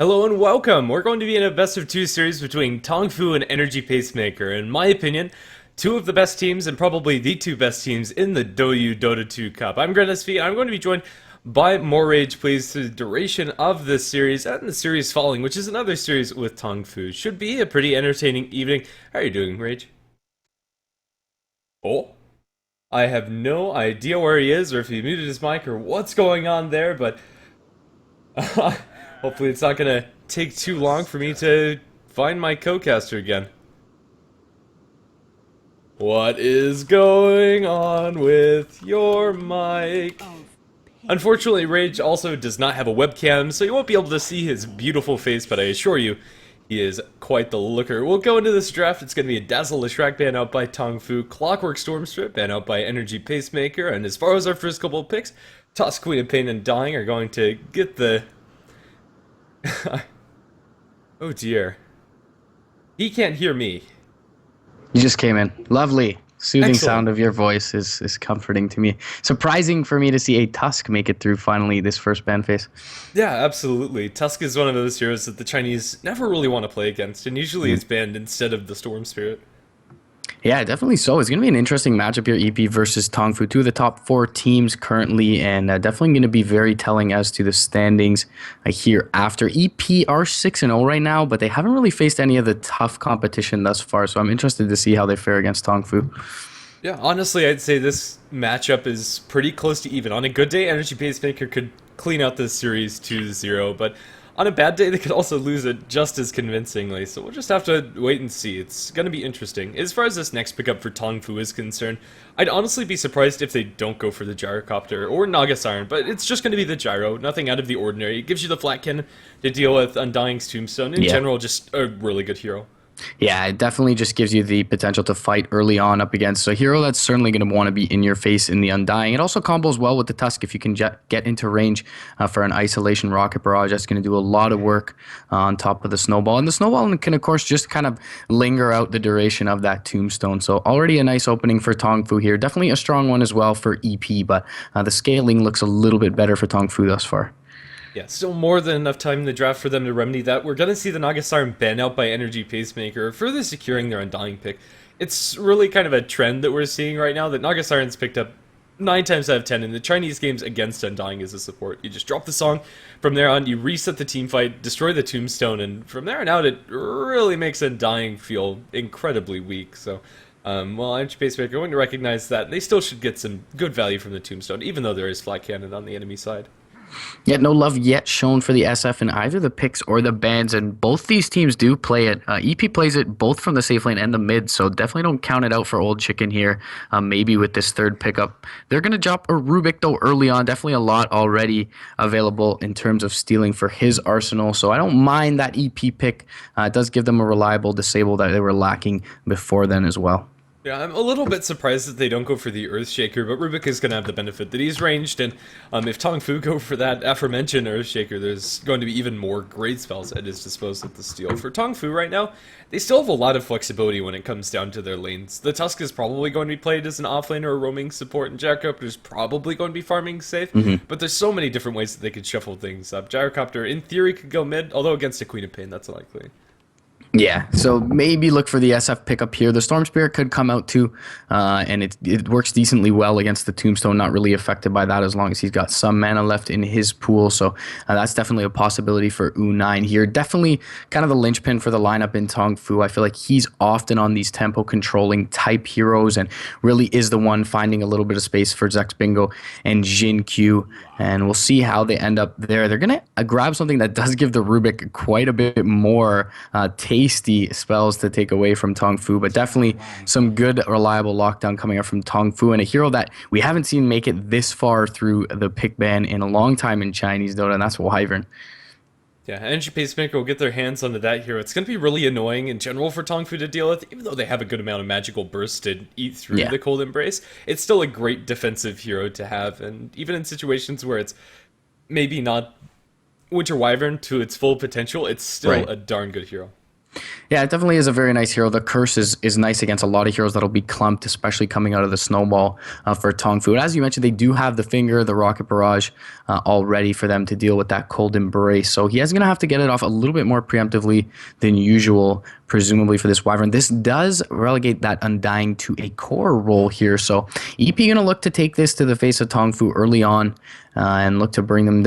Hello and welcome! We're going to be in a best of two series between TongFu and Energy Pacemaker. In my opinion, two of the best teams and probably the two best teams in the Douyu Dota 2 Cup. I'm GrandSV and I'm going to be joined by More Rage Plays through the duration of this series and the series following, which is another series with TongFu. Should be a pretty entertaining evening. How are you doing, Rage? Oh, I have no idea where he is or if he muted his mic or what's going on there, but hopefully it's not gonna take too long for me to find my co-caster again. What is going on with your mic? Unfortunately, Rage also does not have a webcam, so you won't be able to see his beautiful face, but I assure you, he is quite the looker. We'll go into this draft. It's going to be a Dazzle Leshrac ban out by TongFu, Clockwork Stormstrip ban out by Energy Pacemaker, and as far as our first couple of picks, Tusk, Queen of Pain, and Dying are going to get the... Oh dear. He can't hear me. You just came in. Lovely. Soothing Excellent. sound of your voice is comforting to me. Surprising for me to see a Tusk make it through finally this first ban phase. Yeah, absolutely. Tusk is one of those heroes that the Chinese never really want to play against, and usually is banned instead of the Storm Spirit. Yeah, definitely so. It's going to be an interesting matchup here, EP versus TongFu, two of the top four teams currently, and definitely going to be very telling as to the standings here after. EP are 6-0 right now, but they haven't really faced any of the tough competition thus far, so I'm interested to see how they fare against TongFu. Yeah, honestly, I'd say this matchup is pretty close to even. On a good day, Energy Pacemaker could clean out this series 2-0, but on a bad day, they could also lose it just as convincingly, so we'll just have to wait and see. It's going to be interesting. As far as this next pickup for TongFu is concerned, I'd honestly be surprised if they don't go for the Gyrocopter or Naga Siren, but it's just going to be the Gyro, nothing out of the ordinary. It gives you the flat cannon to deal with Undying's Tombstone. In general, just a really good hero. Yeah, it definitely just gives you the potential to fight early on up against a hero that's certainly going to want to be in your face in the Undying. It also combos well with the Tusk if you can get into range for an isolation rocket barrage. That's going to do a lot of work on top of the Snowball. And the Snowball can, of course, just kind of linger out the duration of that Tombstone. So already a nice opening for TongFu here. Definitely a strong one as well for EP, but the scaling looks a little bit better for TongFu thus far. Yeah, still more than enough time in the draft for them to remedy that. We're going to see the Naga Siren ban out by Energy Pacemaker, further securing their Undying pick. It's really kind of a trend that we're seeing right now that Naga Siren's picked up 9 times out of 10 in the Chinese games against Undying as a support. You just drop the song, from there on you reset the team fight, destroy the Tombstone, and from there on out it really makes Undying feel incredibly weak. So, well, Energy Pacemaker going to recognize that. They still should get some good value from the Tombstone, even though there is flat cannon on the enemy side. Yet no love yet shown for the SF in either the picks or the bans, and both these teams do play it. EP plays it both from the safe lane and the mid, so definitely don't count it out for Old Chicken here. Maybe with this third pickup. They're going to drop a Rubik, though, early on. Definitely a lot already available in terms of stealing for his arsenal, so I don't mind that EP pick. It does give them a reliable disable that they were lacking before then as well. Yeah, I'm a little bit surprised that they don't go for the Earthshaker, but Rubik is going to have the benefit that he's ranged, and if TongFu go for that aforementioned Earthshaker, there's going to be even more great spells at his disposal to steal. For TongFu right now, they still have a lot of flexibility when it comes down to their lanes. The Tusk is probably going to be played as an offlane or a roaming support, and Gyrocopter is probably going to be farming safe, but there's so many different ways that they could shuffle things up. Gyrocopter, in theory, could go mid, although against a Queen of Pain, that's likely. Yeah, so maybe look for the SF pickup here. The Storm Spirit could come out too, and it works decently well against the Tombstone. Not really affected by that as long as he's got some mana left in his pool. So that's definitely a possibility for U9 here. Definitely kind of the linchpin for the lineup in TongFu. I feel like he's often on these tempo controlling type heroes and really is the one finding a little bit of space for Zex Bingo and Jin Q. And we'll see how they end up there. They're going to grab something that does give the Rubik quite a bit more tasty spells to take away from TongFu, but definitely some good, reliable lockdown coming up from TongFu, and a hero that we haven't seen make it this far through the pick ban in a long time in Chinese Dota, and that's Wyvern. Yeah, Energy Pacemaker will get their hands onto that hero. It's going to be really annoying in general for TongFu to deal with, even though they have a good amount of magical bursts to eat through the Cold Embrace. It's still a great defensive hero to have, and even in situations where it's maybe not Winter Wyvern to its full potential, it's still a darn good hero. Yeah, it definitely is a very nice hero. The curse is nice against a lot of heroes that'll be clumped, especially coming out of the snowball for TongFu. And as you mentioned, they do have the finger, the rocket barrage, all ready for them to deal with that cold embrace. So he is going to have to get it off a little bit more preemptively than usual, presumably for this Wyvern. This does relegate that Undying to a core role here. So EP going to look to take this to the face of TongFu early on. And look to bring them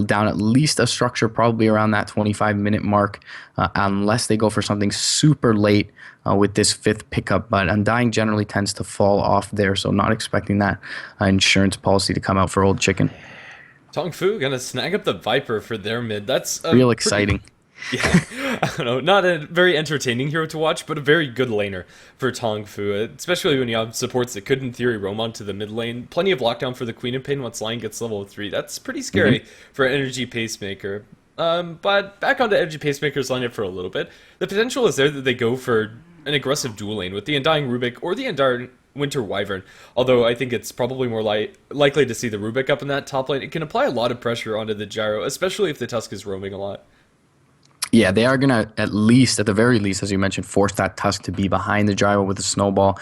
down at least a structure, probably around that 25-minute mark, unless they go for something super late with this fifth pickup. But Undying generally tends to fall off there, so not expecting that insurance policy to come out for Old Chicken. TongFu gonna snag up the Viper for their mid. That's a Real pretty exciting. yeah, I don't know, not a very entertaining hero to watch, but a very good laner for TongFu, especially when you have supports that could, in theory, roam onto the mid lane. Plenty of lockdown for the Queen of Pain once Lion gets level 3. That's pretty scary for an Energy Pacemaker. But back onto Energy Pacemaker's lineup for a little bit. The potential is there that they go for an aggressive dual lane with the Undying Rubik or the Undying Winter Wyvern, although I think it's probably more likely to see the Rubik up in that top lane. It can apply a lot of pressure onto the Gyro, especially if the Tusk is roaming a lot. Yeah, they are going to at the very least, as you mentioned, force that Tusk to be behind the Gyro with a snowball,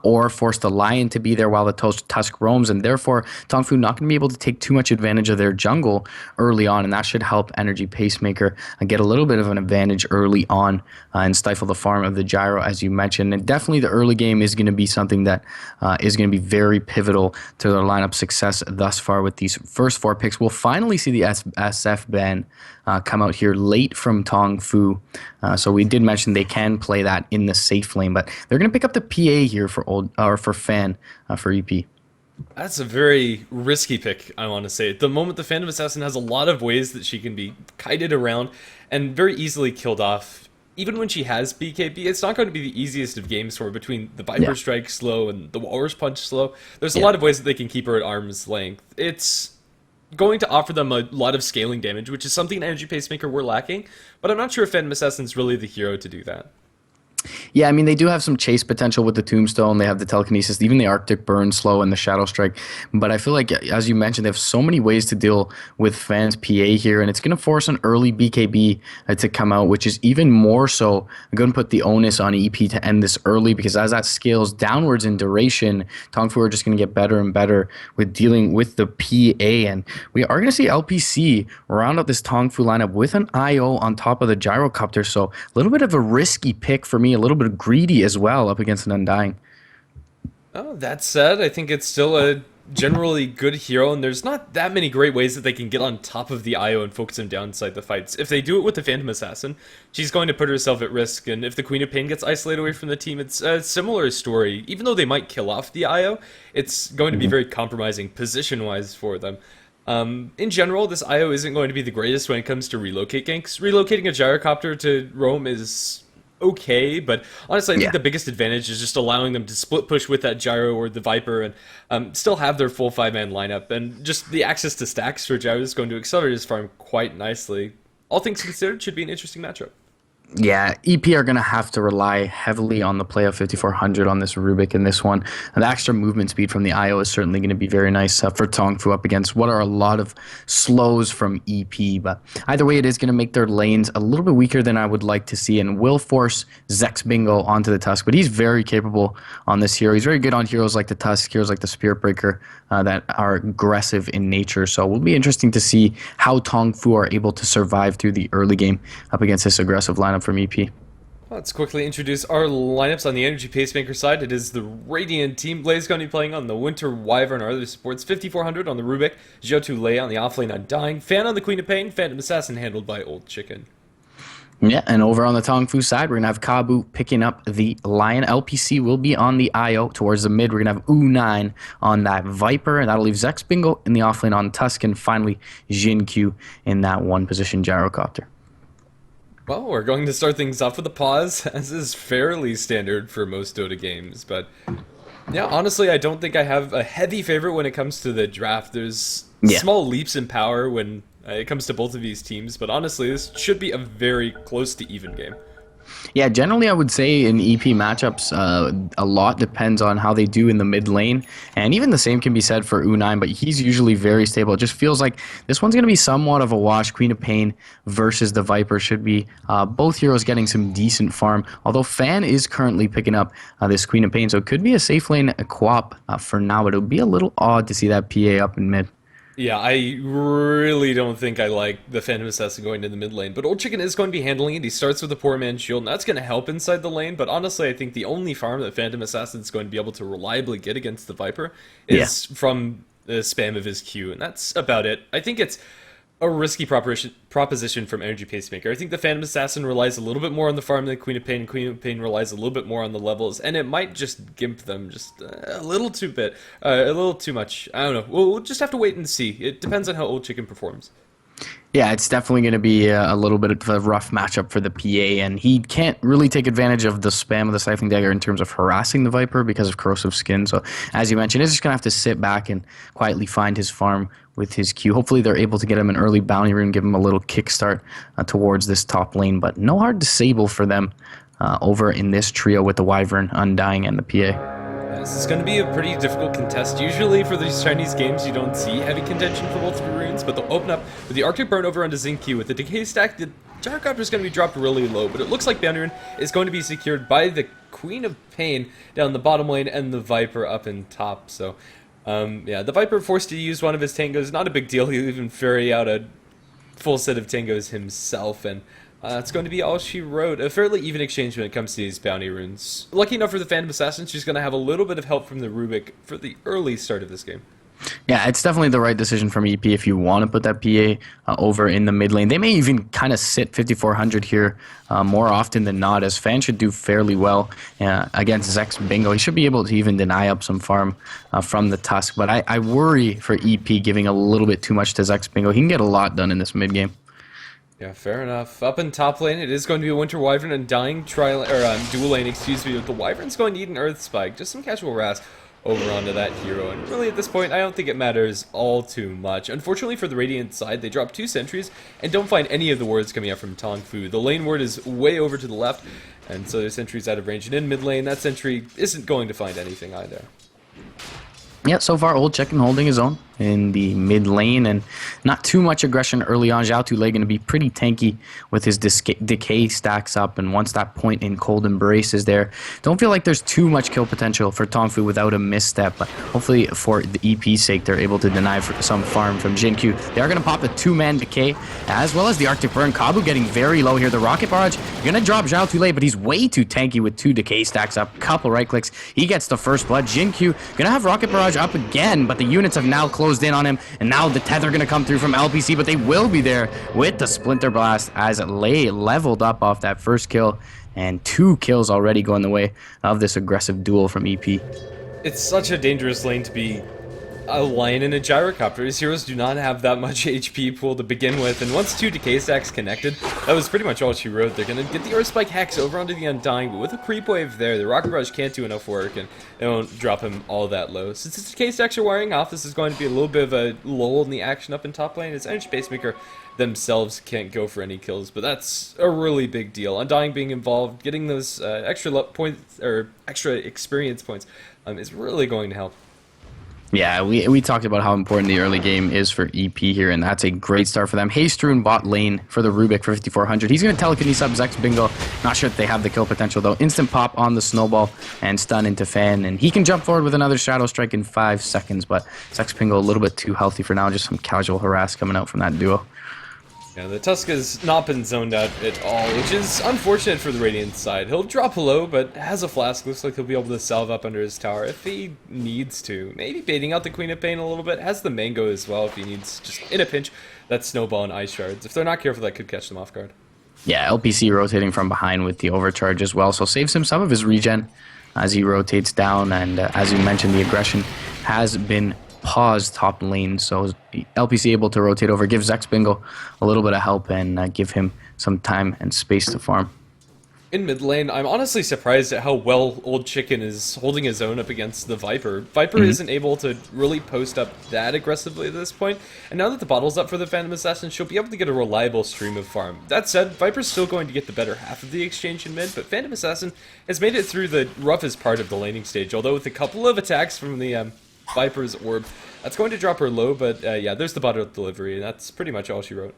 or force the Lion to be there while the Tusk roams, and therefore TongFu not going to be able to take too much advantage of their jungle early on, and that should help Energy Pacemaker get a little bit of an advantage early on and stifle the farm of the Gyro, as you mentioned. And definitely the early game is going to be something that is going to be very pivotal to their lineup success thus far with these first 4 picks. We'll finally see the SF ban come out here late from TongFu. So we did mention they can play that in the safe lane, but they're going to pick up the PA here for Fan for EP. That's a very risky pick, I want to say. At the moment, the Phantom Assassin has a lot of ways that she can be kited around and very easily killed off. Even when she has BKB, it's not going to be the easiest of games for her between the Viper Strike slow and the Walrus Punch slow. There's a lot of ways that they can keep her at arm's length. It's going to offer them a lot of scaling damage, which is something in Energy Pacemaker we're lacking, but I'm not sure if Phantom Assassin's really the hero to do that. Yeah, I mean, they do have some chase potential with the Tombstone. They have the Telekinesis, even the Arctic Burn slow and the Shadow Strike. But I feel like, as you mentioned, they have so many ways to deal with Fan's PA here, and it's going to force an early BKB to come out, which is even more so going to put the onus on EP to end this early, because as that scales downwards in duration, TongFu are just going to get better and better with dealing with the PA. And we are going to see LPC round out this TongFu lineup with an IO on top of the Gyrocopter. So a little bit of a risky pick for me, a little bit greedy as well up against an Undying. Oh, that said, I think it's still a generally good hero, and there's not that many great ways that they can get on top of the IO and focus him down inside the fights. If they do it with the Phantom Assassin, she's going to put herself at risk, and if the Queen of Pain gets isolated away from the team, it's a similar story. Even though they might kill off the IO, it's going to be very compromising position-wise for them. In general, this IO isn't going to be the greatest when it comes to relocate ganks. Relocating a Gyrocopter to roam is okay, but honestly, I think the biggest advantage is just allowing them to split push with that Gyro or the Viper and still have their full 5-man lineup. And just the access to stacks for Gyro is going to accelerate his farm quite nicely. All things considered, should be an interesting matchup. Yeah, EP are going to have to rely heavily on the play of 5400 on this Rubik in this one. And the extra movement speed from the IO is certainly going to be very nice for TongFu up against what are a lot of slows from EP. But either way, it is going to make their lanes a little bit weaker than I would like to see, and will force Zex Bingo onto the Tusk. But he's very capable on this hero. He's very good on heroes like the Tusk, heroes like the Spirit Breaker that are aggressive in nature. So it will be interesting to see how TongFu are able to survive through the early game up against this aggressive lineup from EP. Let's quickly introduce our lineups on the Energy Pacemaker side. It is the Radiant team. Blaze going to be playing on the Winter Wyvern, our other supports. 5400 on the Rubik. Zhou Lei on the offlane Undying. Fan on the Queen of Pain. Phantom Assassin handled by Old Chicken. Yeah, and over on the TongFu side, we're going to have Kabu picking up the Lion. LPC will be on the IO towards the mid. We're going to have U9 on that Viper, and that'll leave Zex Bingo in the offlane on Tusk, and finally Jin Q in that one-position Gyrocopter. Well, we're going to start things off with a pause, as is fairly standard for most Dota games, but yeah, honestly, I don't think I have a heavy favorite when it comes to the draft. There's small leaps in power when it comes to both of these teams, but honestly, this should be a very close to even game. Yeah, generally I would say in EP matchups, a lot depends on how they do in the mid lane, and even the same can be said for U9. But he's usually very stable. It just feels like this one's going to be somewhat of a wash. Queen of Pain versus the Viper should be both heroes getting some decent farm. Although Fan is currently picking up this Queen of Pain, so it could be a safe lane co-op for now. But it would be a little odd to see that PA up in mid. Yeah, I really don't think I like the Phantom Assassin going to the mid lane, but Old Chicken is going to be handling it. He starts with the Poor Man's Shield, and that's going to help inside the lane, but honestly, I think the only farm that Phantom Assassin is going to be able to reliably get against the Viper is from the spam of his Q, and that's about it. I think it's a risky proposition from Energy Pacemaker. I think the Phantom Assassin relies a little bit more on the farm than Queen of Pain. Queen of Pain relies a little bit more on the levels, and it might just gimp them just a little too much. I don't know. We'll just have to wait and see. It depends on how Old Chicken performs. Yeah, it's definitely going to be a little bit of a rough matchup for the PA, and he can't really take advantage of the spam of the Siphoning Dagger in terms of harassing the Viper because of Corrosive Skin. So, as you mentioned, he's just going to have to sit back and quietly find his farm with his Q. Hopefully, they're able to get him an early bounty rune, give him a little kickstart towards this top lane, but no hard disable for them over in this trio with the Wyvern, Undying, and the PA. This is going to be a pretty difficult contest. Usually for these Chinese games, you don't see heavy contention for multiple runes, but they'll open up with the Arctic Burn over onto Zinki. With the Decay stack, the Gyrocopter is going to be dropped really low, but it looks like Bounty Rune is going to be secured by the Queen of Pain down the bottom lane and the Viper up in top. So, yeah, the Viper forced to use one of his tangos. Not a big deal. He'll even ferry out a full set of tangos himself, and it's going to be all she wrote. A fairly even exchange when it comes to these bounty runes. Lucky enough for the Phantom Assassin, she's going to have a little bit of help from the Rubik for the early start of this game. Yeah, it's definitely the right decision from EP if you want to put that PA over in the mid lane. They may even kind of sit 5400 here more often than not, as Fan should do fairly well against Zex Bingo. He should be able to even deny up some farm from the Tusk, but I worry for EP giving a little bit too much to Zex Bingo. He can get a lot done in this mid game. Yeah, fair enough. Up in top lane, it is going to be a Winter Wyvern and Dying dual lane, excuse me, with the Wyvern's going to need an Earth Spike. Just some casual Ras over onto that hero, and really at this point, I don't think it matters all too much. Unfortunately for the Radiant side, they drop 2 sentries and don't find any of the wards coming out from TongFu. The lane ward is way over to the left, and so their sentry's out of range. And in mid lane, that sentry isn't going to find anything either. Yeah, so far Old Chicken holding his own in the mid lane, and not too much aggression early on. Zhao Tulei going to be pretty tanky with his decay stacks up, and once that point in Cold Embrace is there, don't feel like there's too much kill potential for TongFu without a misstep, but hopefully for the EP's sake, they're able to deny some farm from Jin-Q. They are going to pop the 2-man decay, as well as the Arctic Burn. Kabu getting very low here. The Rocket Barrage going to drop Zhao Tulei, but he's way too tanky with 2 decay stacks up. Couple right clicks. He gets the first blood. Jin-Q going to have Rocket Barrage up again, but the units have now closed in on him, and now the tether going to come through from LPC, but they will be there with the Splinter Blast as Lei leveled up off that first kill, and 2 kills already going the way of this aggressive duel from EP. It's such a dangerous lane to be a lion and a gyrocopter. His heroes do not have that much HP pool to begin with, and once 2 decay stacks connected, that was pretty much all she wrote. They're gonna get the Earth Spike Hex over onto the Undying, but with a creep wave there, the Rocket Barrage can't do enough work, and they won't drop him all that low. Since the decay stacks are wearing off, this is going to be a little bit of a lull in the action up in top lane. As Energy Pacemaker themselves can't go for any kills, but that's a really big deal. Undying being involved, getting those extra points or extra experience points is really going to help. Yeah, we talked about how important the early game is for EP here, and that's a great start for them. Hastrun bot lane for the Rubik for 5400. He's going to telekinesis up Zex Bingo. Not sure if they have the kill potential, though. Instant pop on the snowball and stun into Fan, and he can jump forward with another Shadow Strike in 5 seconds, but Zex Bingo a little bit too healthy for now. Just some casual harass coming out from that duo. Yeah, the Tusk has not been zoned out at all, which is unfortunate for the Radiant side. He'll drop low, but has a flask. Looks like he'll be able to salve up under his tower if he needs to. Maybe baiting out the Queen of Pain a little bit. Has the Mango as well if he needs, just in a pinch, that Snowball and Ice Shards. If they're not careful, that could catch them off guard. Yeah, LPC rotating from behind with the overcharge as well, so saves him some of his regen as he rotates down, and as you mentioned, the aggression has been paused top lane, so LPC able to rotate over, give Zex Bingo a little bit of help, and give him some time and space to farm. In mid lane, I'm honestly surprised at how well Old Chicken is holding his own up against the Viper. Viper isn't able to really post up that aggressively at this point, and now that the bottle's up for the Phantom Assassin, she'll be able to get a reliable stream of farm. That said, Viper's still going to get the better half of the exchange in mid, but Phantom Assassin has made it through the roughest part of the laning stage, although with a couple of attacks from the Viper's orb, that's going to drop her low, but yeah, there's the bottle delivery, and that's pretty much all she wrote.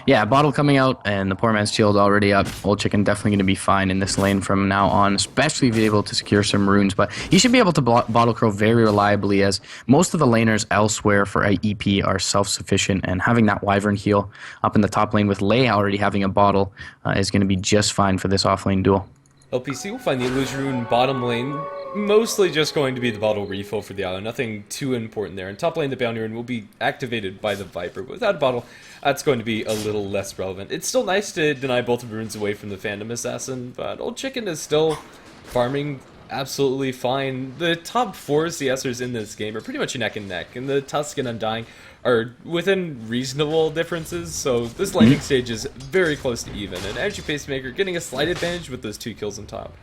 Yeah, bottle coming out and the poor man's shield already up. Old Chicken definitely going to be fine in this lane from now on, especially if he's able to secure some runes. But he should be able to bottle crow very reliably, as most of the laners elsewhere for EP are self-sufficient, and having that Wyvern heal up in the top lane with Lei already having a bottle is going to be just fine for this offlane duel. LPC will find the Illusion Rune bottom lane, mostly just going to be the bottle refill for the island, nothing too important there. And top lane, the Bounty Rune will be activated by the Viper, but without a bottle, that's going to be a little less relevant. It's still nice to deny both of the runes away from the Phantom Assassin, but Old Chicken is still farming absolutely fine. The top 4 CSers in this game are pretty much neck and neck, and the Tusk and Undying are within reasonable differences, so this laning stage is very close to even, and Energy Pacemaker getting a slight advantage with those 2 kills on top.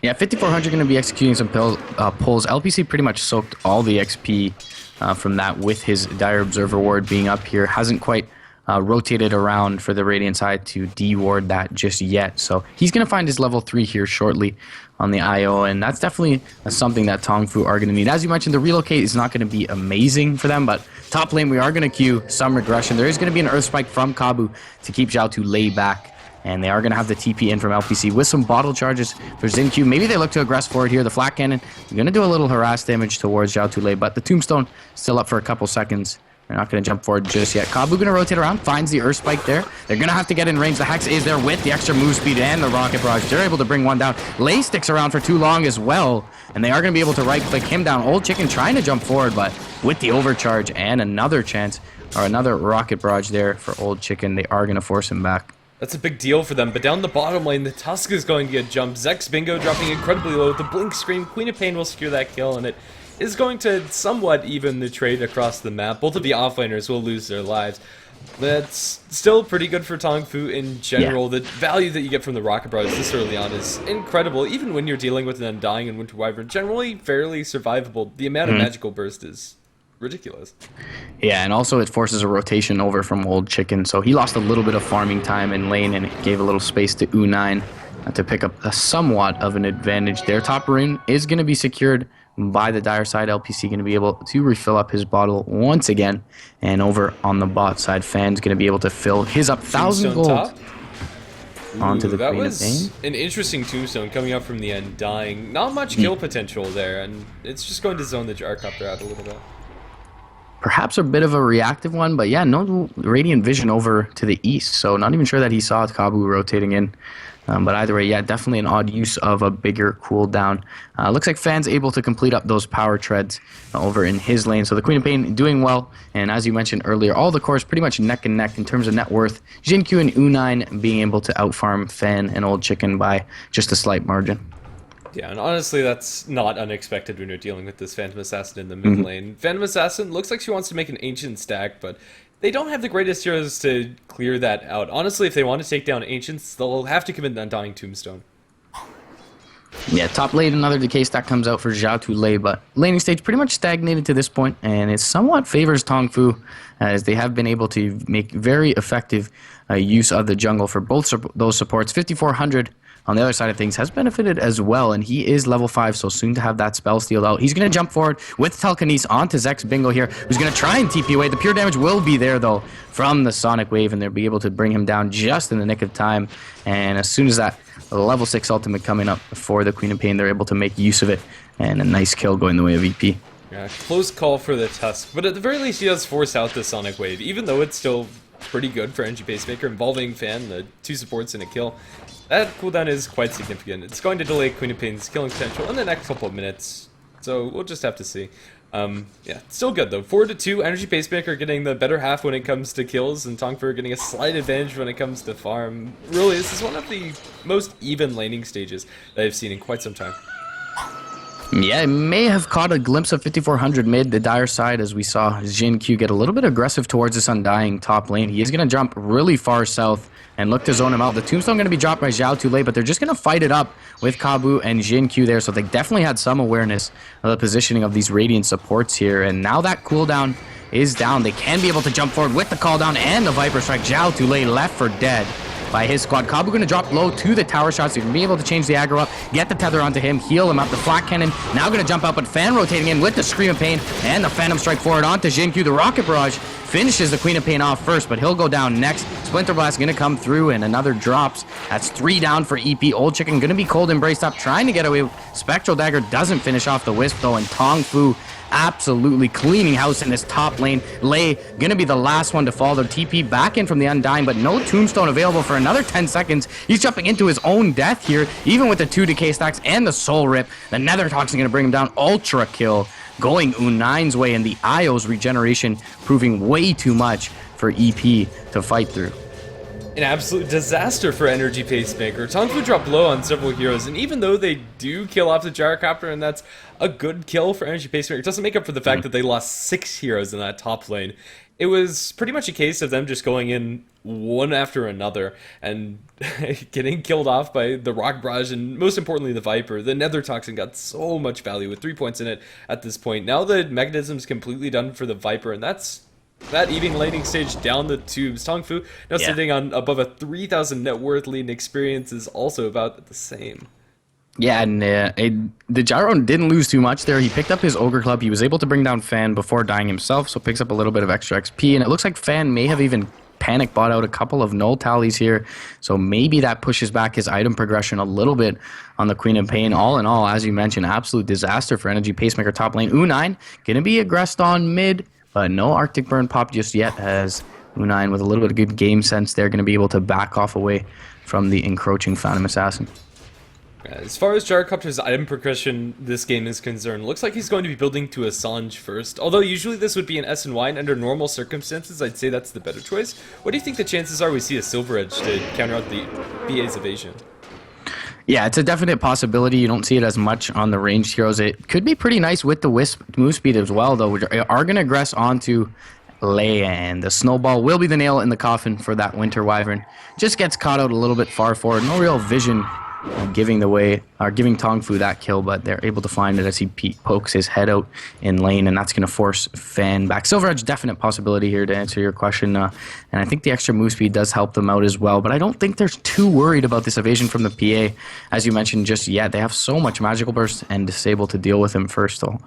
Yeah, 5400 going to be executing some pulls. LPC pretty much soaked all the XP from that with his Dire Observer ward being up here. Hasn't quite rotated around for the Radiant side to de-ward that just yet. So he's going to find his level 3 here shortly on the IO, and that's definitely something that TongFu are going to need. As you mentioned, the relocate is not going to be amazing for them, but top lane we are going to queue some regression. There is going to be an Earth Spike from Kabu to keep Zhao to lay back. And they are going to have the TP in from LPC with some bottle charges for Xinqiu. Maybe they look to aggress forward here. The Flat Cannon going to do a little harass damage towards Zhao Tule, but the Tombstone still up for a couple seconds. They're not going to jump forward just yet. Kabu going to rotate around, finds the Earth Spike there. They're going to have to get in range. The Hex is there with the extra move speed and the Rocket Barrage. They're able to bring one down. Lei sticks around for too long as well, and they are going to be able to right-click him down. Old Chicken trying to jump forward, but with the overcharge and another chance, or another Rocket Barrage there for Old Chicken, they are going to force him back. That's a big deal for them, but down the bottom lane, the Tusk is going to get jumped. Zex Bingo dropping incredibly low. The Blink Scream, Queen of Pain will secure that kill, and it is going to somewhat even the trade across the map. Both of the offlaners will lose their lives. That's still pretty good for TongFu in general. Yeah. The value that you get from the Rocket Barrage this early on is incredible. Even when you're dealing with an Undying and Winter Wyvern, generally fairly survivable. The amount of magical burst is ridiculous. Yeah, and also it forces a rotation over from Old Chicken, so he lost a little bit of farming time in lane, and it gave a little space to U9 to pick up a somewhat of an advantage. Their top rune is going to be secured by the Dire side. LPC going to be able to refill up his bottle once again, and over on the bot side, Fan's going to be able to fill his up 1,000 gold onto the Queen of Pain. An interesting tombstone coming up from the Undying. Not much kill potential there, and it's just going to zone the Jarcopter out a little bit. Perhaps a bit of a reactive one, but yeah, no Radiant Vision over to the east, so not even sure that he saw Kabu rotating in. But either way, yeah, definitely an odd use of a bigger cooldown. Looks like Fan's able to complete up those power treads over in his lane. So the Queen of Pain doing well, and as you mentioned earlier, all the cores pretty much neck and neck in terms of net worth. Xinqiu and U9 being able to outfarm Fan and Old Chicken by just a slight margin. Yeah, and honestly, that's not unexpected when you're dealing with this Phantom Assassin in the mid lane. Phantom Assassin looks like she wants to make an Ancient stack, but they don't have the greatest heroes to clear that out. Honestly, if they want to take down Ancients, they'll have to commit an Undying Tombstone. Yeah, top lane, another decay stack comes out for Zhao Tule, but laning stage pretty much stagnated to this point, and it somewhat favors TongFu, as they have been able to make very effective use of the jungle for both those supports. 5400 on the other side of things has benefited as well, and he is level 5, so soon to have that spell stealed out. He's going to jump forward with Telekinesis onto Zex Bingo here, who's going to try and TP away. The pure damage will be there, though, from the Sonic Wave, and they'll be able to bring him down just in the nick of time. And as soon as that level 6 ultimate coming up for the Queen of Pain, they're able to make use of it, and a nice kill going the way of EP. Yeah, close call for the Tusk, but at the very least he does force out the Sonic Wave, even though it's still pretty good for Energy Pacemaker, involving Fan, the 2 supports and a kill. That cooldown is quite significant. It's going to delay Queen of Pain's killing potential in the next couple of minutes, so we'll just have to see. Yeah, still good though. 4-2, Energy Pacemaker getting the better half when it comes to kills, and TongFu getting a slight advantage when it comes to farm. Really, this is one of the most even laning stages that I've seen in quite some time. Yeah, it may have caught a glimpse of 5400 mid, the dire side, as we saw Jin Q get a little bit aggressive towards this Undying top lane. He is going to jump really far south and look to zone him out. The Tombstone going to be dropped by Zhao too late, but they're just going to fight it up with Kabu and Jin Q there, so they definitely had some awareness of the positioning of these Radiant supports here, and now that cooldown is down. They can be able to jump forward with the call down and the Viper Strike. Zhao too late, left for dead by his squad. Kabu going to drop low to the tower shots. They're going to be able to change the aggro up, get the tether onto him, heal him up. The Flak Cannon now going to jump up, but Fan rotating in with the Scream of Pain and the Phantom Strike forward onto Jin Q. The Rocket Barrage finishes the Queen of Pain off first, but he'll go down next. Splinter Blast going to come through, and another drops. That's 3 down for EP. Old Chicken going to be cold embraced up, trying to get away. Spectral Dagger doesn't finish off the Wisp, though, and TongFu absolutely cleaning house in this top lane. Lei gonna be the last one to fall. The TP back in from the Undying, but no Tombstone available for another 10 seconds. He's jumping into his own death here, even with the 2 decay stacks and the Soul Rip. The Nether Toxin gonna bring him down. Ultra kill going U9's way, and the Io's regeneration proving way too much for EP to fight through. An absolute disaster for Energy Pacemaker. TongFu dropped low on several heroes, and even though they do kill off the Gyrocopter, and that's a good kill for Energy Pacemaker, it doesn't make up for the fact that they lost 6 heroes in that top lane. It was pretty much a case of them just going in one after another and getting killed off by the Rock Barrage and, most importantly, the Viper. The Nether Toxin got so much value with 3 points in it at this point. Now the mechanism's completely done for the Viper, and that's that eating laning stage down the tubes. TongFu now sitting on above a 3,000 net worth lead, and experience is also about the same. Yeah, and the Gyro didn't lose too much there. He picked up his Ogre Club. He was able to bring down Fan before dying himself, so picks up a little bit of extra XP, and it looks like Fan may have even panic bought out a couple of null tallies here, so maybe that pushes back his item progression a little bit on the Queen of Pain. All in all, as you mentioned, absolute disaster for Energy Pacemaker top lane. U9 gonna be aggressed on mid, but no Arctic Burn pop just yet, as U9 with a little bit of good game sense there going to be able to back off away from the encroaching Phantom Assassin. As far as Gyrocopter's item progression this game is concerned, looks like he's going to be building to Assange first. Although usually this would be an S and Y, and under normal circumstances I'd say that's the better choice. What do you think the chances are we see a Silver Edge to counter out the BA's evasion? Yeah, it's a definite possibility. You don't see it as much on the ranged heroes. It could be pretty nice with the Wisp move speed as well, though. We are going to aggress onto Lei, and the Snowball will be the nail in the coffin for that Winter Wyvern. Just gets caught out a little bit far forward. No real vision giving TongFu that kill, but they're able to find it as he pokes his head out in lane, and that's going to force Fan back. Silver Edge, definite possibility here to answer your question, and I think the extra move speed does help them out as well, but I don't think they're too worried about this evasion from the PA, as you mentioned just yet. They have so much Magical Burst and Disable to deal with him first, though.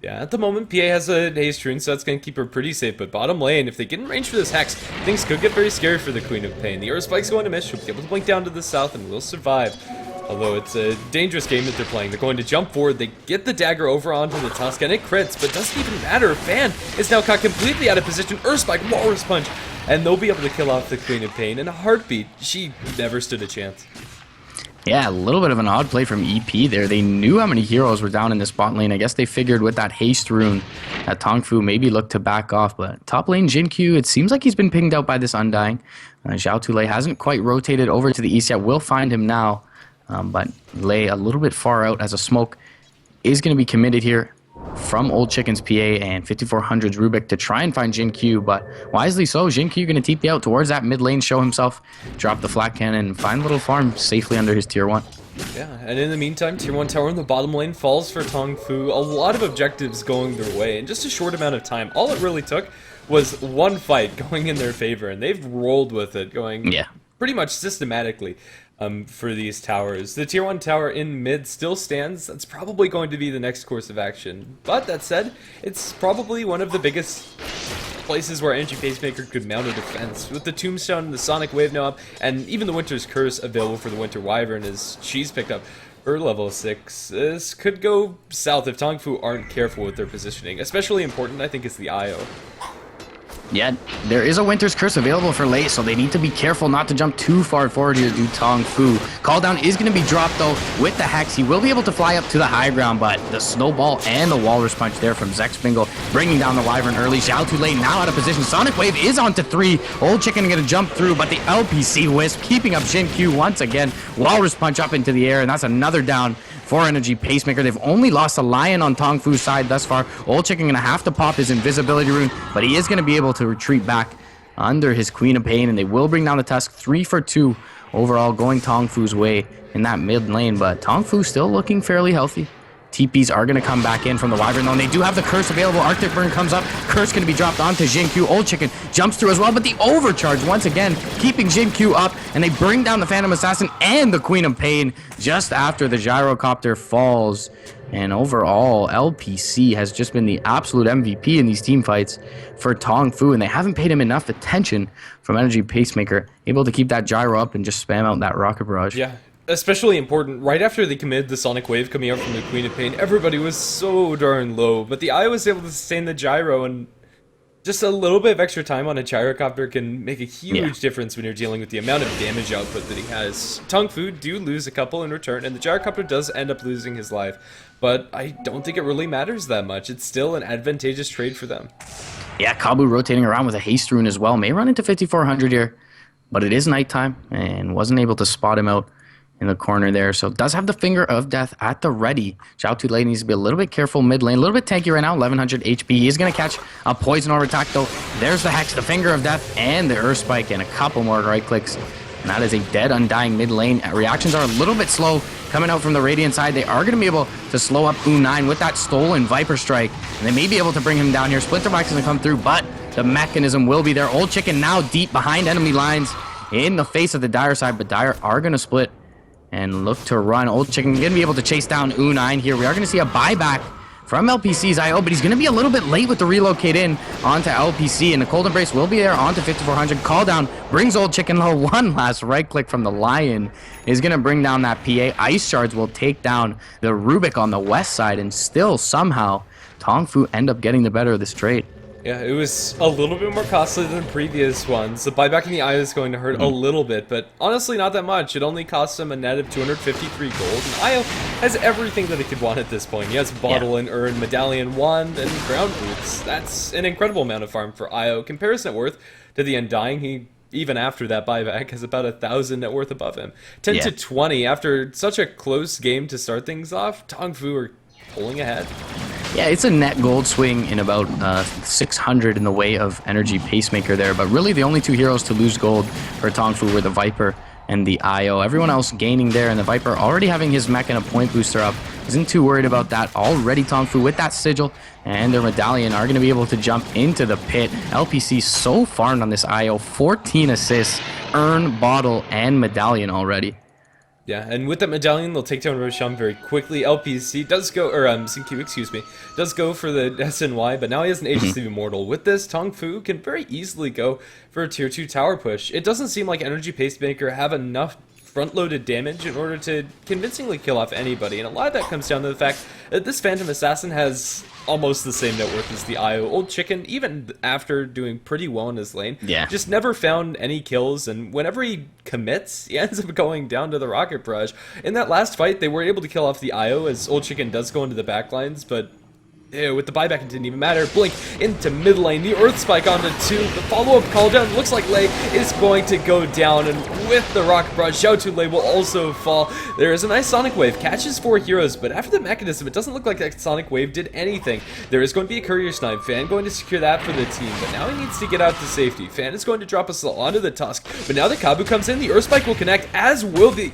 Yeah, at the moment, PA has a haste rune, so that's going to keep her pretty safe, but bottom lane, if they get in range for this Hex, things could get very scary for the Queen of Pain. The Earth Spike's going to miss, she'll be able to blink down to the south and will survive. Although it's a dangerous game that they're playing. They're going to jump forward, they get the dagger over onto the Tusk, and it crits, but doesn't even matter. Fan is now caught completely out of position. Earth Spike, Walrus Punch, and they'll be able to kill off the Queen of Pain in a heartbeat. She never stood a chance. Yeah, a little bit of an odd play from EP there. They knew how many heroes were down in this bot lane. I guess they figured with that haste rune that TongFu maybe looked to back off, but top lane Jin Q, it seems like he's been pinged out by this Undying. Zhao Tulei hasn't quite rotated over to the east yet. We'll find him now, but Lei a little bit far out as a smoke is going to be committed here from Old Chicken's PA and 5400's Rubik to try and find Jin Q, but wisely so. Jin Q going to TP out towards that mid lane, show himself, drop the Flak Cannon, and find a little farm safely under his tier 1. Yeah, and in the meantime, tier 1 tower in the bottom lane falls for TongFu. A lot of objectives going their way in just a short amount of time. All it really took was one fight going in their favor, and they've rolled with it, going pretty much systematically for these towers. The tier 1 tower in mid still stands. That's probably going to be the next course of action. But that said, it's probably one of the biggest places where Energy Pacemaker could mount a defense. With the Tombstone, the Sonic Wave now up, and even the Winter's Curse available for the Winter Wyvern as she's picked up her level 6. This could go south if TongFu aren't careful with their positioning. Especially important, I think, is the IO. Yeah, there is a Winter's Curse available for Lei, so they need to be careful not to jump too far forward here to do TongFu. Call down is going to be dropped, though, with the Hex. He will be able to fly up to the high ground, but the Snowball and the Walrus Punch there from Zexbingle, bringing down the Wyvern early. Zhao Tulei now out of position. Sonic Wave is onto 3. Old Chicken going to jump through, but the LPC Wisp keeping up Jin Q once again. Walrus Punch up into the air, and that's another down for Energy Pacemaker. They've only lost a Lion on TongFu's side thus far. Old Chicken going to have to pop his invisibility rune, but he is going to be able to retreat back under his Queen of Pain, and they will bring down the Tusk. 3 for 2 overall going TongFu's way in that mid lane, but TongFu still looking fairly healthy. TPs are going to come back in from the Wyvern, though, and they do have the Curse available. Arctic Burn comes up. Curse going to be dropped onto Jin-Q. Old Chicken jumps through as well, but the overcharge once again keeping Jin-Q up, and they bring down the Phantom Assassin and the Queen of Pain just after the Gyrocopter falls. And overall, LPC has just been the absolute MVP in these team fights for TongFu, and they haven't paid him enough attention from Energy Pacemaker, able to keep that gyro up and just spam out that Rocket Barrage. Yeah. Especially important, right after they committed the Sonic Wave coming out from the Queen of Pain, everybody was so darn low, but the Eye was able to sustain the gyro, and just a little bit of extra time on a gyrocopter can make a huge difference when you're dealing with the amount of damage output that he has. TongFu do lose a couple in return, and the gyrocopter does end up losing his life, but I don't think it really matters that much. It's still an advantageous trade for them. Yeah, Kabu rotating around with a haste rune as well. May run into 5400 here, but it is nighttime, and wasn't able to spot him out in the corner there, so does have the Finger of Death at the ready. Xiao Tu Lei needs to be a little bit careful mid lane, a little bit tanky right now, 1100 HP. He is going to catch a Poison Orb attack though. There's the Hex, the Finger of Death, and the Earth Spike, and a couple more right clicks. And that is a dead, undying mid lane. Reactions are a little bit slow coming out from the Radiant side. They are going to be able to slow up U9 with that stolen Viper Strike, and they may be able to bring him down here. Splinterbox is going to come through, but the mechanism will be there. Old Chicken now deep behind enemy lines in the face of the Dire side, but Dire are going to split and look to run. Old Chicken going to be able to chase down U9 here. We are going to see a buyback from LPC's IO, but he's going to be a little bit late with the relocate in onto LPC, and the Cold Embrace will be there onto 5400. Call down brings Old Chicken low. One last right click from the Lion is going to bring down that PA. Ice Shards will take down the Rubik on the west side, and still somehow TongFu end up getting the better of this trade. Yeah, it was a little bit more costly than previous ones. The buyback in the Eye is going to hurt a little bit, but honestly not that much. It only costs him a net of 253 gold, and Io has everything that he could want at this point. He has Bottle and Urn, Medallion, Wand, and Ground Boots. That's an incredible amount of farm for Io. Comparison net worth to the Undying, he, even after that buyback, has about 1,000 net worth above him. 10 to 20, after such a close game to start things off, TongFu are pulling ahead. Yeah, it's a net gold swing in about 600 in the way of Energy Pacemaker there, but really the only two heroes to lose gold for TongFu were the Viper and the IO. Everyone else gaining there, and the Viper already having his mech and a point booster up. Isn't too worried about that. Already TongFu with that Sigil and their Medallion are going to be able to jump into the pit. LPC so farmed on this IO, 14 assists, Urn, Bottle, and Medallion already. Yeah, and with that Medallion, they'll take down Roshan very quickly. LPC does go, or Xingqiu, excuse me, does go for the SNY, but now he has an Aegis of Immortal. With this, TongFu can very easily go for a tier 2 tower push. It doesn't seem like Energy Pacemaker have enough front-loaded damage in order to convincingly kill off anybody, and a lot of that comes down to the fact that this Phantom Assassin has almost the same net worth as the IO. Old Chicken, even after doing pretty well in his lane, just never found any kills, and whenever he commits, he ends up going down to the Rocket Barrage. In that last fight, they were able to kill off the IO as Old Chicken does go into the backlines, but with the buyback, it didn't even matter. Blink into mid lane. The Earth Spike onto 2. The follow-up call down. Looks like Lei is going to go down. And with the Rocket Barrage, Xiao Tu Lei will also fall. There is a nice Sonic Wave. Catches 4 heroes, but after the mechanism, it doesn't look like that Sonic Wave did anything. There is going to be a Courier Snipe. Fan going to secure that for the team, but now he needs to get out to safety. Fan is going to drop a slow onto the Tusk, but now that Kabu comes in, the Earth Spike will connect, as will the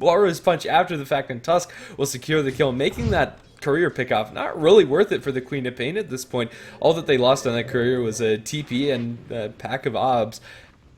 Laura's Punch after the fact, and Tusk will secure the kill, making that Courier pickoff not really worth it for the Queen of Pain at this point. All that they lost on that Courier was a TP and a pack of obs.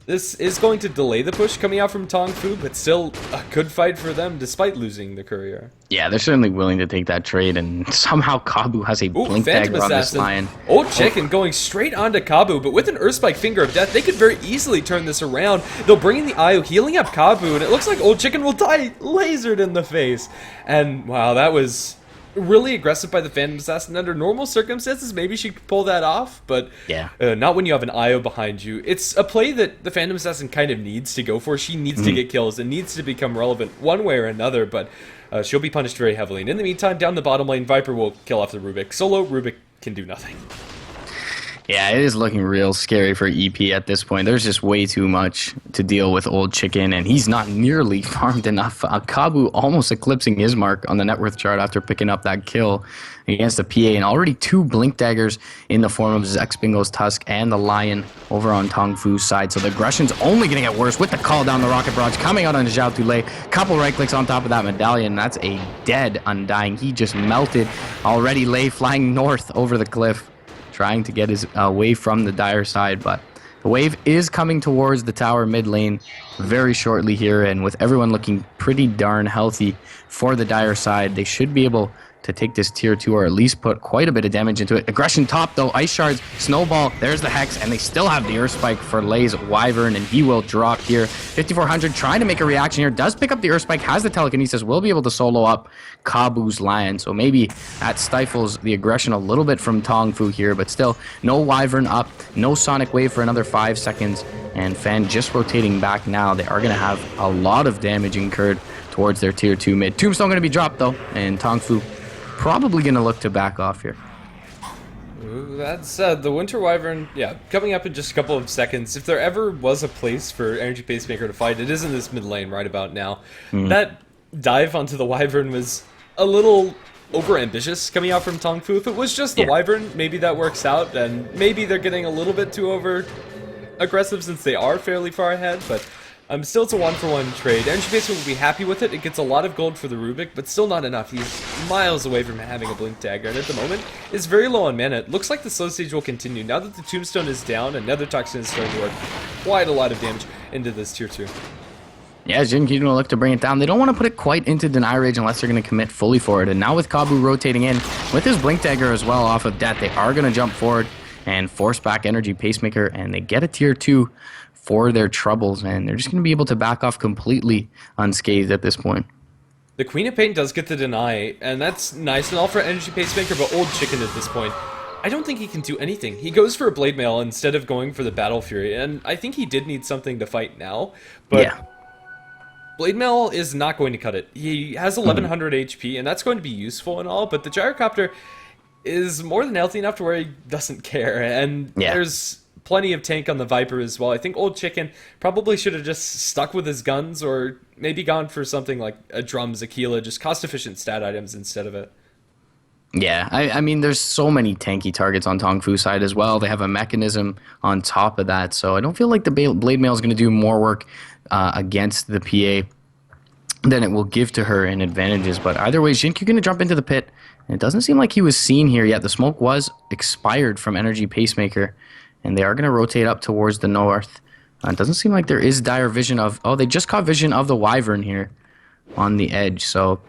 This is going to delay the push coming out from TongFu, but still a good fight for them despite losing the Courier. Yeah, they're certainly willing to take that trade, and somehow Kabu has a blink dagger on this Lion. Old Chicken going straight onto Kabu, but with an Earth Spike Finger of Death, they could very easily turn this around. They'll bring in the IO, healing up Kabu, and it looks like Old Chicken will die lasered in the face. And wow, that was really aggressive by the Phantom Assassin. Under normal circumstances, maybe she could pull that off, but not when you have an IO behind you. It's a play that the Phantom Assassin kind of needs to go for. She needs to get kills and needs to become relevant one way or another, but she'll be punished very heavily. And in the meantime, down the bottom lane, Viper will kill off the Rubik. Solo Rubik can do nothing. Yeah, it is looking real scary for EP at this point. There's just way too much to deal with Old Chicken, and he's not nearly farmed enough. Kabu almost eclipsing his mark on the net worth chart after picking up that kill against the PA, and already 2 Blink Daggers in the form of Zex Bingo's Tusk and the Lion over on TongFu's side. So the aggression's only going to get worse with the call down the Rocket Barrage coming out on Zhao Tule. Couple right clicks on top of that medallion. That's a dead Undying. He just melted. Already Lei flying north over the cliff, trying to get his away from the Dire side, but the wave is coming towards the tower mid lane very shortly here, and with everyone looking pretty darn healthy for the Dire side, they should be able to take this tier 2 or at least put quite a bit of damage into it. Aggression top though, Ice Shards, Snowball, there's the Hex, and they still have the Earth Spike for Lei's Wyvern, and he will drop here. 5400 trying to make a reaction here, does pick up the Earth Spike, has the Telekinesis, will be able to solo up Kabu's Lion, so maybe that stifles the aggression a little bit from TongFu here, but still, no Wyvern up, no Sonic Wave for another 5 seconds, and Fan just rotating back now. They are going to have a lot of damage incurred towards their tier 2 mid. Tombstone going to be dropped though, and TongFu probably going to look to back off here. Ooh, that's the Winter Wyvern, yeah, coming up in just a couple of seconds. If there ever was a place for Energy Pacemaker to fight, it is in this mid lane right about now. That dive onto the Wyvern was a little over-ambitious coming out from TongFu. If it was just the Wyvern, maybe that works out, and maybe they're getting a little bit too over-aggressive since they are fairly far ahead, but still it's a 1-for-1 trade. Energy Pacemaker will be happy with it. It gets a lot of gold for the Rubik, but still not enough. He's miles away from having a Blink Dagger, and at the moment, is very low on mana. It looks like the Slow Stage will continue. Now that the Tombstone is down, another Toxin is starting to work quite a lot of damage into this tier 2. Yeah, Jinky going to look to bring it down. They don't want to put it quite into Deny Rage unless they're going to commit fully for it. And now with Kabu rotating in, with his Blink Dagger as well off of Death, they are going to jump forward and force back Energy Pacemaker, and they get a tier 2 for their troubles, and they're just going to be able to back off completely unscathed at this point. The Queen of Pain does get the deny, and that's nice and all for Energy Pacemaker, but Old Chicken at this point, I don't think he can do anything. He goes for a Blade Mail instead of going for the Battle Fury, and I think he did need something to fight now, but Blade Mail is not going to cut it. He has 1100 HP, and that's going to be useful and all, but the Gyrocopter is more than healthy enough to where he doesn't care, and there's plenty of tank on the Viper as well. I think Old Chicken probably should have just stuck with his guns, or maybe gone for something like a Drums, Aquila, just cost-efficient stat items instead of it. Yeah, I mean, there's so many tanky targets on TongFu's side as well. They have a mechanism on top of that, so I don't feel like the Blade Mail is going to do more work against the PA than it will give to her in advantages. But either way, Jinkyu going to jump into the pit. And it doesn't seem like he was seen here yet. The smoke was expired from Energy Pacemaker, and they are going to rotate up towards the north. It doesn't seem like there is dire vision of... Oh, they just caught vision of the Wyvern here on the edge. So,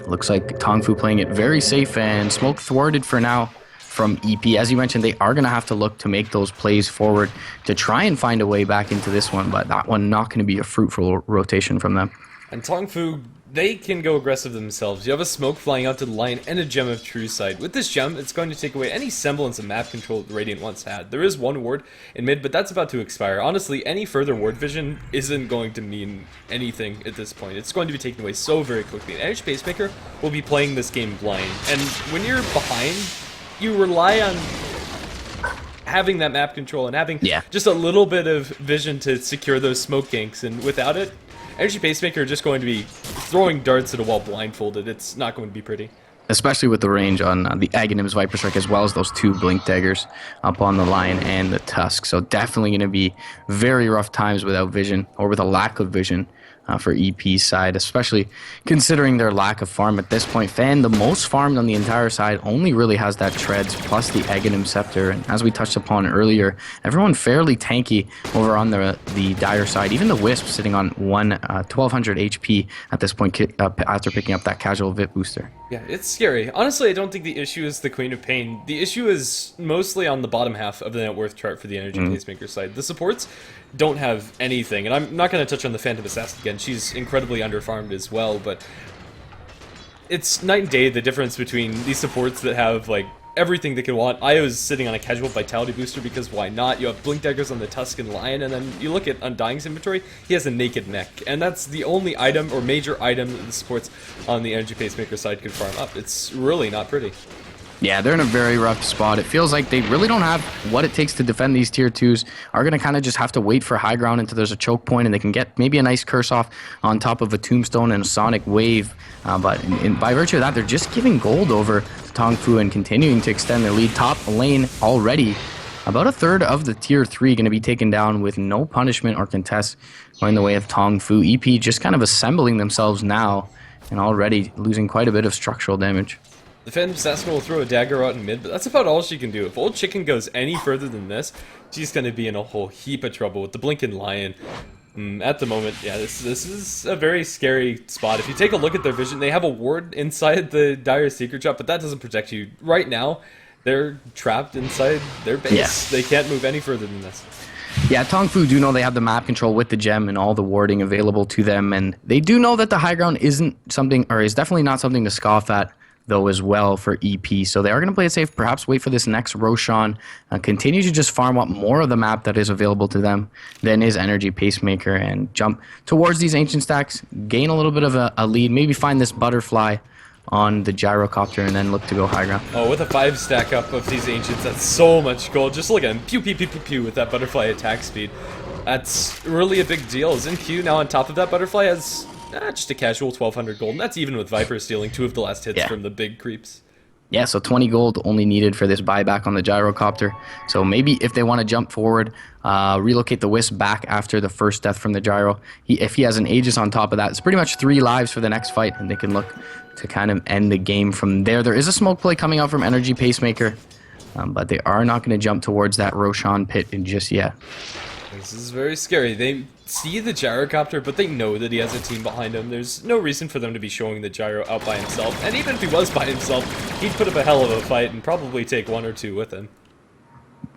looks like TongFu playing it very safe, and smoke thwarted for now from EP. As you mentioned, they are going to have to look to make those plays forward to try and find a way back into this one, but that one not going to be a fruitful rotation from them. And TongFu, they can go aggressive themselves. You have a smoke flying out to the line and a Gem of True Sight. With this gem, it's going to take away any semblance of map control that Radiant once had. There is one ward in mid, but that's about to expire. Honestly, any further ward vision isn't going to mean anything at this point. It's going to be taken away so very quickly. And Energy Pacemaker will be playing this game blind. And when you're behind, you rely on having that map control and having just a little bit of vision to secure those smoke ganks. And without it, Energy Pacemaker are just going to be throwing darts at a wall blindfolded. It's not going to be pretty. Especially with the range on the Aghanim's Viper Strike, as well as those 2 Blink Daggers up on the line and the Tusk. So definitely going to be very rough times without vision, or with a lack of vision for EP's side, especially considering their lack of farm at this point. Fan, the most farmed on the entire side, only really has that Treads plus the Aghanim Scepter. And as we touched upon earlier, everyone fairly tanky over on the Dire side. Even the Wisp sitting on 1200 HP at this point after picking up that casual VIP booster. Yeah, it's scary. Honestly, I don't think the issue is the Queen of Pain. The issue is mostly on the bottom half of the net worth chart for the Energy Pacemaker side. The supports don't have anything, and I'm not going to touch on the Phantom Assassin again. She's incredibly underfarmed as well, but it's night and day the difference between these supports that have like everything they can want. Io's sitting on a casual Vitality booster because why not? You have Blink Daggers on the Tusk and Lion, and then you look at Undying's inventory, he has a Naked Neck, and that's the only item or major item that the supports on the Energy Pacemaker side could farm up. It's really not pretty. Yeah, they're in a very rough spot. It feels like they really don't have what it takes to defend these tier 2s. Are going to kind of just have to wait for high ground until there's a choke point and they can get maybe a nice curse off on top of a tombstone and a sonic wave. But by virtue of that, they're just giving gold over to TongFu and continuing to extend their lead. Top lane already. About a third of the tier 3 going to be taken down with no punishment or contest going the way of TongFu. EP just kind of assembling themselves now and already losing quite a bit of structural damage. The Phantom Assassin will throw a dagger out in mid, but that's about all she can do. If Old Chicken goes any further than this, she's going to be in a whole heap of trouble with the Blinking Lion. At the moment, yeah, this is a very scary spot. If you take a look at their vision, they have a ward inside the Dire Secret Shop, but that doesn't protect you. Right now, they're trapped inside their base. Yeah. They can't move any further than this. Yeah, TongFu do know they have the map control with the gem and all the warding available to them, and they do know that the high ground isn't something, or is definitely not something to scoff at, though, as well for EP. So they are going to play it safe, perhaps wait for this next Roshan, continue to just farm up more of the map that is available to them than is Energy Pacemaker, and jump towards these Ancient stacks, gain a little bit of a lead, maybe find this butterfly on the gyrocopter and then look to go high ground. Oh, with a 5 stack up of these Ancients, that's so much gold. Just look at him, pew pew pew pew pew with that butterfly attack speed. That's really a big deal. Q now on top of that butterfly has just a casual 1200 gold, and that's even with Viper stealing 2 of the last hits from the big creeps. Yeah, so 20 gold only needed for this buyback on the gyrocopter. So maybe if they want to jump forward, relocate the Wisp back after the first death from the gyro. If he has an Aegis on top of that, it's pretty much 3 lives for the next fight, and they can look to kind of end the game from there. There is a smoke play coming out from Energy Pacemaker, but they are not going to jump towards that Roshan pit just yet. This is very scary. They see the gyrocopter, but they know that he has a team behind him. There's no reason for them to be showing the gyro out by himself. And even if he was by himself, he'd put up a hell of a fight and probably take 1 or 2 with him.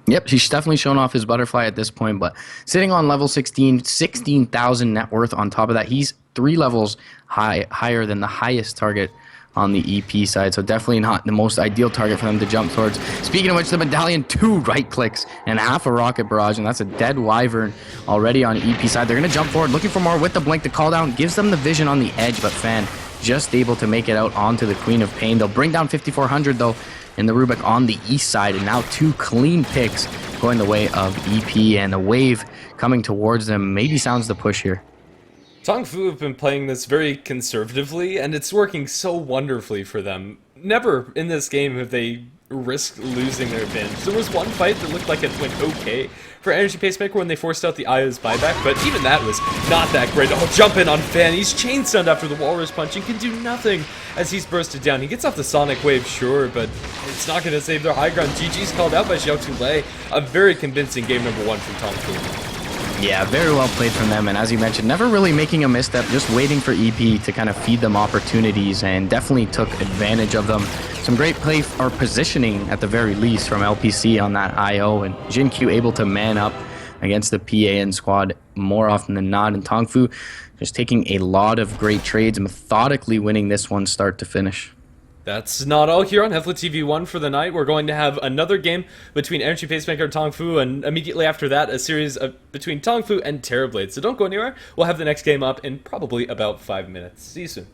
Yep, he's definitely shown off his butterfly at this point, but sitting on level 16, 16,000 net worth on top of that. He's 3 levels higher than the highest target on the EP side, so definitely not the most ideal target for them to jump towards. Speaking of which, the Medallion, 2 right clicks and half a rocket barrage, and that's a dead Wyvern already on EP side. They're going to jump forward, looking for more with the blink. The call down gives them the vision on the edge, but Fan just able to make it out onto the Queen of Pain. They'll bring down 5,400 though in the Rubik on the east side, and now 2 clean picks going the way of EP, and a wave coming towards them maybe sounds the push here. TongFu have been playing this very conservatively, and it's working so wonderfully for them. Never in this game have they risked losing their advantage. There was one fight that looked like it went okay for Energy Pacemaker when they forced out the Aya's buyback, but even that was not that great. Oh, jump in on Fan. He's chain stunned after the Walrus Punch and can do nothing as he's bursted down. He gets off the Sonic Wave, sure, but it's not going to save their high ground. GG's called out by Xiao Tulei. A very convincing game number 1 from TongFu. Yeah, very well played from them, and as you mentioned, never really making a misstep, just waiting for EP to kind of feed them opportunities, and definitely took advantage of them. Some great play or positioning at the very least from LPC on that IO, and Q able to man up against the PAN squad more often than not, and TongFu just taking a lot of great trades, methodically winning this one start to finish. That's not all here on HeflaTV 1 for the night. We're going to have another game between Energy Pacemaker and TongFu, and immediately after that, a series between TongFu and Terrorblade. So don't go anywhere. We'll have the next game up in probably about 5 minutes. See you soon.